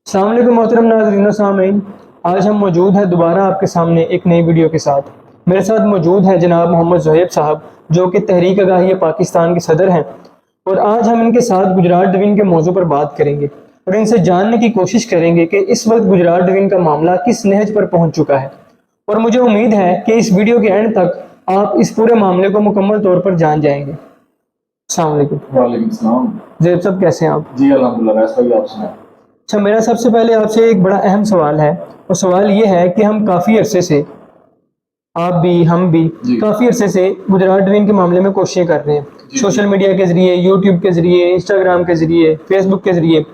अस्सलाम वालेकुम मोहतरम नाज़रीन व सामीन। आज हम मौजूद हैं दोबारा आपके सामने एक नई वीडियो के साथ। मेरे साथ मौजूद है जनाब मोहम्मद ज़ुहैब साहब, जो कि तहरीक आगाही पाकिस्तान के सदर हैं, और आज हम इनके साथ गुजरात डिवीज़न के मौजू पर बात करेंगे और इनसे जानने की कोशिश करेंगे कि इस वक्त गुजरात डिवीज़न का मामला किस नहज पर पहुँच चुका है। और मुझे उम्मीद है कि इस वीडियो के एंड तक आप इस पूरे मामले को मुकम्मल तौर पर जान जाएंगे। अस्सलाम वालेकुम। वालेकुम सलाम। ज़ुहैब साहब, कैसे हैं आप? जी अल्हम्दुलिल्लाह। वैसे भाई आप सुनाएं। अच्छा, मेरा सबसे पहले आपसे एक बड़ा अहम सवाल है, और सवाल ये है कि हम काफ़ी अरसे से, आप भी हम भी जी। काफ़ी अरसे से गुजरात डिवीज़न के मामले में कोशिशें कर रहे हैं, जी। सोशल मीडिया के ज़रिए, यूट्यूब के ज़रिए, इंस्टाग्राम के ज़रिए, फेसबुक के ज़रिए,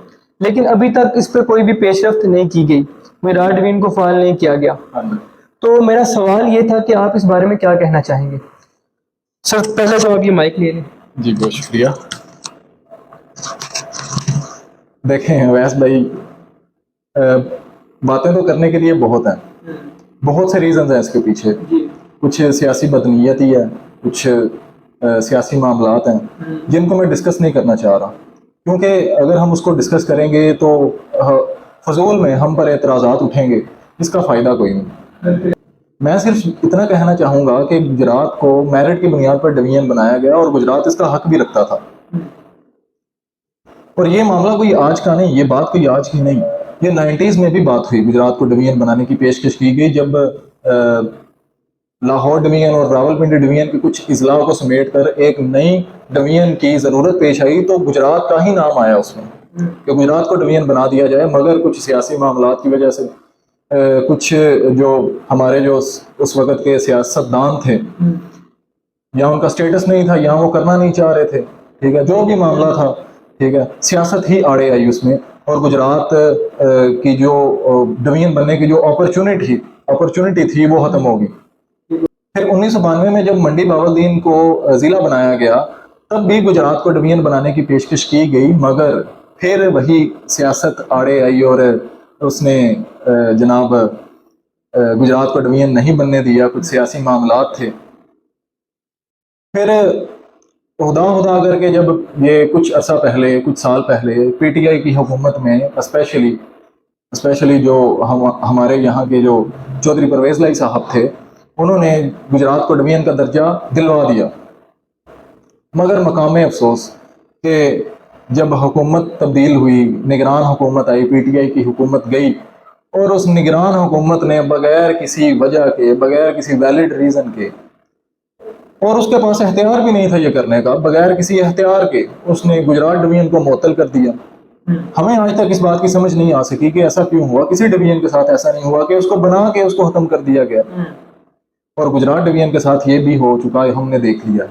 लेकिन अभी तक इस पर कोई भी पेशरफ्त नहीं की गई, गुजरात डिवीज़न को फ़ाल नहीं किया गया। हाँ जी। तो मेरा सवाल ये था कि आप इस बारे में क्या कहना चाहेंगे? सर, पहले तो आप ये माइक ले लें। जी बहुत शुक्रिया। देखें वैस भाई, बातें तो करने के लिए बहुत हैं, बहुत से रीज़न हैं इसके पीछे। कुछ सियासी बदनीयत ही है, कुछ सियासी मामलात हैं जिनको मैं डिस्कस नहीं करना चाह रहा, क्योंकि अगर हम उसको डिस्कस करेंगे तो फजूल में हम पर एतराज़ात उठेंगे, इसका फ़ायदा कोई नहीं। मैं सिर्फ इतना कहना चाहूँगा कि गुजरात को मेरिट की बुनियाद पर डिवीज़न बनाया गया और गुजरात इसका हक भी रखता था। और ये मामला कोई आज का नहीं, ये बात कोई आज की नहीं, ये 90s में भी बात हुई। गुजरात को डिवीज़न बनाने की पेशकश की गई जब लाहौर डिवीज़न और रावलपिंडी डिवीज़न के कुछ इजलाओं को समेट कर एक नई डिवीज़न की ज़रूरत पेश आई, तो गुजरात का ही नाम आया उसमें कि गुजरात को डिवीज़न बना दिया जाए। मगर कुछ सियासी मामलात की वजह से कुछ जो हमारे जो उस वक़्त के सियासतदान थे, या उनका स्टेटस नहीं था या वो करना नहीं चाह रहे थे, ठीक है, जो भी मामला था, ठीक है, सियासत ही आड़े आई उसमें, और गुजरात की जो डिवीज़न बनने की जो अपॉर्चुनिटी थी वो ख़त्म हो गई। फिर 1992 में जब मंडी बावलदीन को ज़िला बनाया गया, तब भी गुजरात को डिवीज़न बनाने की पेशकश की गई, मगर फिर वही सियासत आड़े आई और उसने जनाब गुजरात को डिवीज़न नहीं बनने दिया। कुछ सियासी मामलात थे। फिर खुदा करके जब ये कुछ अर्सा पहले, कुछ साल पहले पीटीआई की हुकूमत में स्पेशली जो हमारे यहाँ के जो चौधरी परवेज़ लाई साहब थे, उन्होंने गुजरात को डिवीज़न का दर्जा दिलवा दिया। मगर मकामे अफसोस कि जब हुकूमत तब्दील हुई, निगरान हुकूमत आई, पीटीआई की हुकूमत गई, और उस निगरान हुकूमत ने बगैर किसी वजह के, बगैर किसी वैलिड रीज़न के, और उसके पास एहतियार भी नहीं था ये करने का, बगैर किसी एहतियार के उसने गुजरात डिवीज़न को मुअत्तल कर दिया। हमें आज तक इस बात की समझ नहीं आ सकी कि ऐसा क्यों हुआ। किसी डिवीज़न के साथ ऐसा नहीं हुआ कि उसको बना के उसको ख़त्म कर दिया गया, और गुजरात डिवीज़न के साथ ये भी हो चुका है, हमने देख लिया,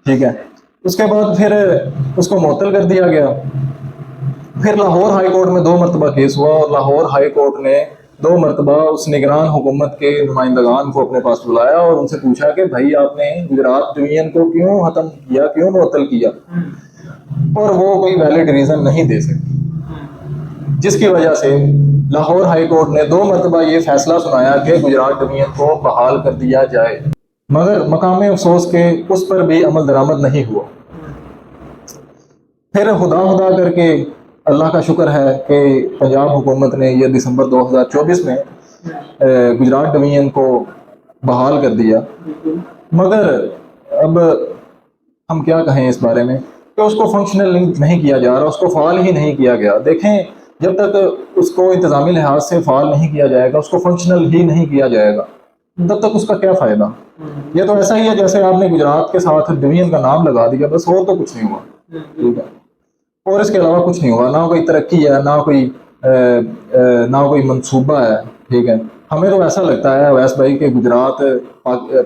ठीक है। उसके बाद फिर उसको मुअत्तल कर दिया गया। फिर लाहौर हाई कोर्ट में 2 मरतबा केस हुआ, और लाहौर हाई कोर्ट ने 2 मरतबा उस निगरान हुकूमत के नुमाइंदगान को अपने पास बुलाया और उनसे पूछा कि भाई आपने गुजरात डिवीज़न को क्यों ख़त्म किया, क्यों मुअत्तल किया, और वो कोई वैलिड रीज़न नहीं दे सके, जिसकी वजह से लाहौर हाई कोर्ट ने 2 मरतबा ये फैसला सुनाया कि गुजरात डिवीज़न को बहाल कर दिया जाए। मगर मकामे अफसोस के उस पर भी अमल दरामद नहीं हुआ। फिर खुदा करके अल्लाह का शुक्र है कि पंजाब हुकूमत ने यह दिसंबर 2024 में गुजरात डिवीज़न को बहाल कर दिया। मगर अब हम क्या कहें इस बारे में कि उसको फंक्शनल नहीं किया जा रहा, उसको फ़ाल ही नहीं किया गया। देखें, जब तक उसको इंतज़ामी लिहाज से फ़ाल नहीं किया जाएगा, उसको फंक्शनल ही नहीं किया जाएगा, तब तक उसका क्या फ़ायदा। ये तो ऐसा ही है जैसे आपने गुजरात के साथ डिवीज़न का नाम लगा दिया, बस, और तो कुछ नहीं हुआ, ठीक है, और इसके अलावा कुछ नहीं हुआ। ना कोई तरक्की है, ना कोई मंसूबा है, ठीक है। हमें तो ऐसा लगता है अवैस भाई कि गुजरात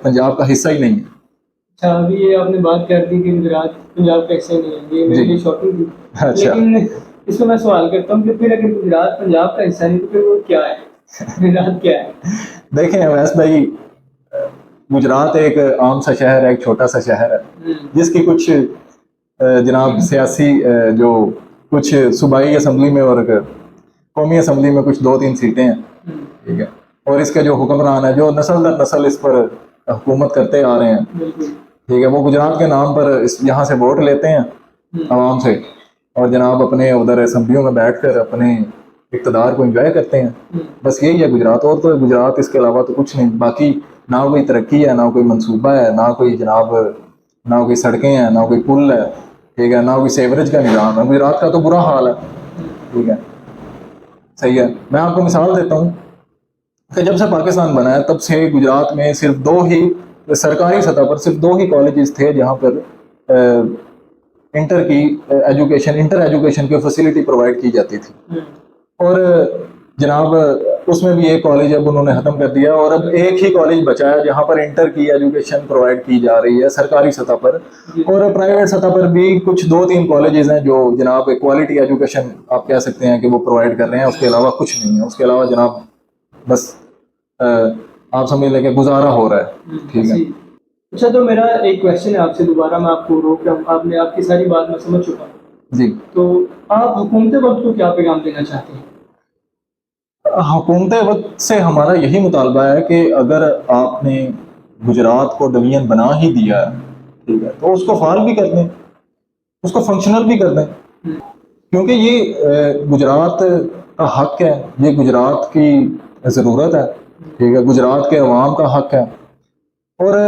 पंजाब का हिस्सा ही नहीं है। अच्छा, अभी ये आपने बात कर दी कि गुजरात पंजाब का हिस्सा नहीं है, ये मेरे लिए शॉकिंग थी। अच्छा। लेकिन इसमें मैं सवाल करता हूँ कि फिर अगर गुजरात पंजाब का हिस्सा नहीं तो फिर वो क्या है? गुजरात क्या है? देखें अवैस भाई, गुजरात एक आम सा शहर है, एक छोटा सा शहर है, जिसकी कुछ जनाब सियासी जो कुछ सूबाई असम्बली में और कौमी असम्बली में कुछ 2-3 सीटें हैं, ठीक है, और इसके जो हुक्मरान है, जो नस्ल दर नस्ल इस पर हुकूमत करते आ रहे हैं, ठीक है, वो गुजरात के नाम पर इस यहाँ से वोट लेते हैं आवाम से, और जनाब अपने उधर असम्बलियों में बैठ कर अपने इक़्तिदार को एंजॉय करते हैं। बस यही है गुजरात, और तो गुजरात इसके अलावा तो कुछ नहीं। बाकी ना कोई तरक्की है, ना कोई मंसूबा है, ना कोई जनाब, ना कोई सड़कें हैं, ना कोई पुल है, ठीक है, ना कोई सेवरेज का निज़ाम है। गुजरात का तो बुरा हाल है, ठीक है, सही है। मैं आपको मिसाल देता हूँ कि जब से पाकिस्तान बना है तब से गुजरात में सिर्फ 2 ही सरकारी सतह पर सिर्फ 2 ही कॉलेजेस थे जहाँ पर इंटर एजुकेशन की फैसिलिटी प्रोवाइड की जाती थी। और जनाब उसमें भी एक कॉलेज अब उन्होंने ख़त्म कर दिया, और अब एक ही कॉलेज बचा है जहाँ पर इंटर की एजुकेशन प्रोवाइड की जा रही है सरकारी सतह पर। और प्राइवेट सतह पर भी कुछ 2-3 कॉलेजेस हैं जो जनाब क्वालिटी एजुकेशन आप कह सकते हैं कि वो प्रोवाइड कर रहे हैं, उसके अलावा कुछ नहीं है। उसके अलावा जनाब बस आप समझ लें कि गुजारा हो रहा है, ठीक है। अच्छा, तो मेरा एक क्वेश्चन है आपसे, दोबारा मैं आपको रोक रहा हूँ, आपने आपकी सारी बात मैं समझ चुका हूँ जी। तो आप हुकूमत वक्त को क्या पैगाम देना चाहते हैं? हुकूमत वक्त से हमारा यही मुतालबा है कि अगर आपने गुजरात को डिवीजन बना ही दिया है, ठीक है, तो उसको फाल भी कर दें, उसको फंक्शनल भी कर दें, क्योंकि ये गुजरात का हक है, ये गुजरात की ज़रूरत है, ठीक है, गुजरात के अवाम का हक है। और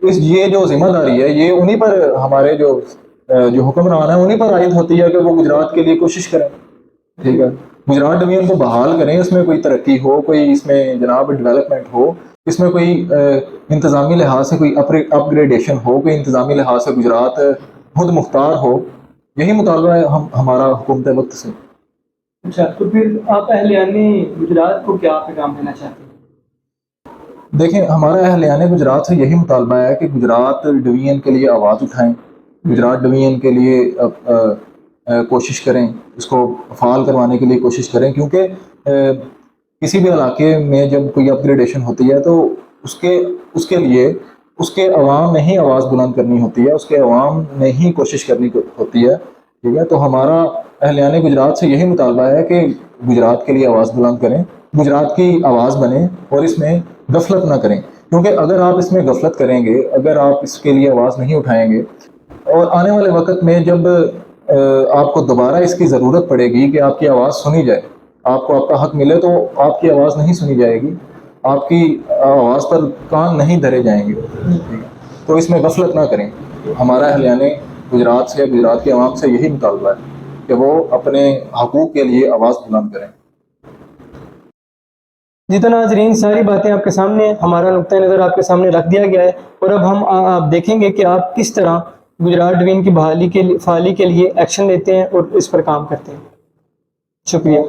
ये जो जिम्मेदारी है ये उन्हीं पर, हमारे जो हुक्मरान है उन्हीं पर आयद होती है कि वो गुजरात के लिए कोशिश करें, ठीक है, गुजरात डिवीजन को बहाल करें, इसमें कोई तरक्की हो, कोई इसमें जनाब डेवलपमेंट हो, इसमें कोई इंतज़ामी लिहाज से कोई अपग्रेडेशन हो, कोई इंतज़ामी लिहाज से गुजरात खुद मुख्तार हो। यही मुतालबा है हमारा हुकूमत वक्त से। अच्छा, तो फिर आप अहलियाने गुजरात को क्या पैगाम देना चाहते हैं? देखें, हमारा अहलियाने गुजरात से यही मुतालबा है कि गुजरात डिवीजन के लिए आवाज़ उठाएं, गुजरात डिवीजन के लिए कोशिश करें, इसको फाल करवाने के लिए कोशिश करें, क्योंकि किसी भी इलाके में जब कोई अपग्रेडेशन होती है तो उसके लिए उसके अवाम ने ही आवाज़ बुलंद करनी होती है, उसके अवाम ने ही कोशिश करनी होती है, ठीक है। तो हमारा अहलियाने गुजरात से यही मुतालबा है कि गुजरात के लिए आवाज़ बुलंद करें, गुजरात की आवाज़ बने और इसमें गफलत ना करें, क्योंकि अगर आप इसमें गफलत करेंगे, अगर आप इसके लिए आवाज़ नहीं उठाएंगे, और आने वाले वक्त में जब आपको दोबारा इसकी ज़रूरत पड़ेगी कि आपकी आवाज़ सुनी जाए, आपको आपका हक मिले, तो आपकी आवाज़ नहीं सुनी जाएगी, आपकी आवाज़ पर कान नहीं धरे जाएंगे, ठीक है। तो इसमें गफलत ना करें। हमारा अहलियाने गुजरात से, गुजरात के अवाम से यही मुतालबा है कि वो अपने हकूक़ के लिए आवाज़ बुलंद करें। जी, तो नाज़रीन, सारी बातें आपके सामने, हमारा नुक्ता नज़र आपके सामने रख दिया गया है, और अब हम आप देखेंगे कि आप किस तरह गुजरात डिवीजन की बहाली के लिए एक्शन लेते हैं और इस पर काम करते हैं। शुक्रिया।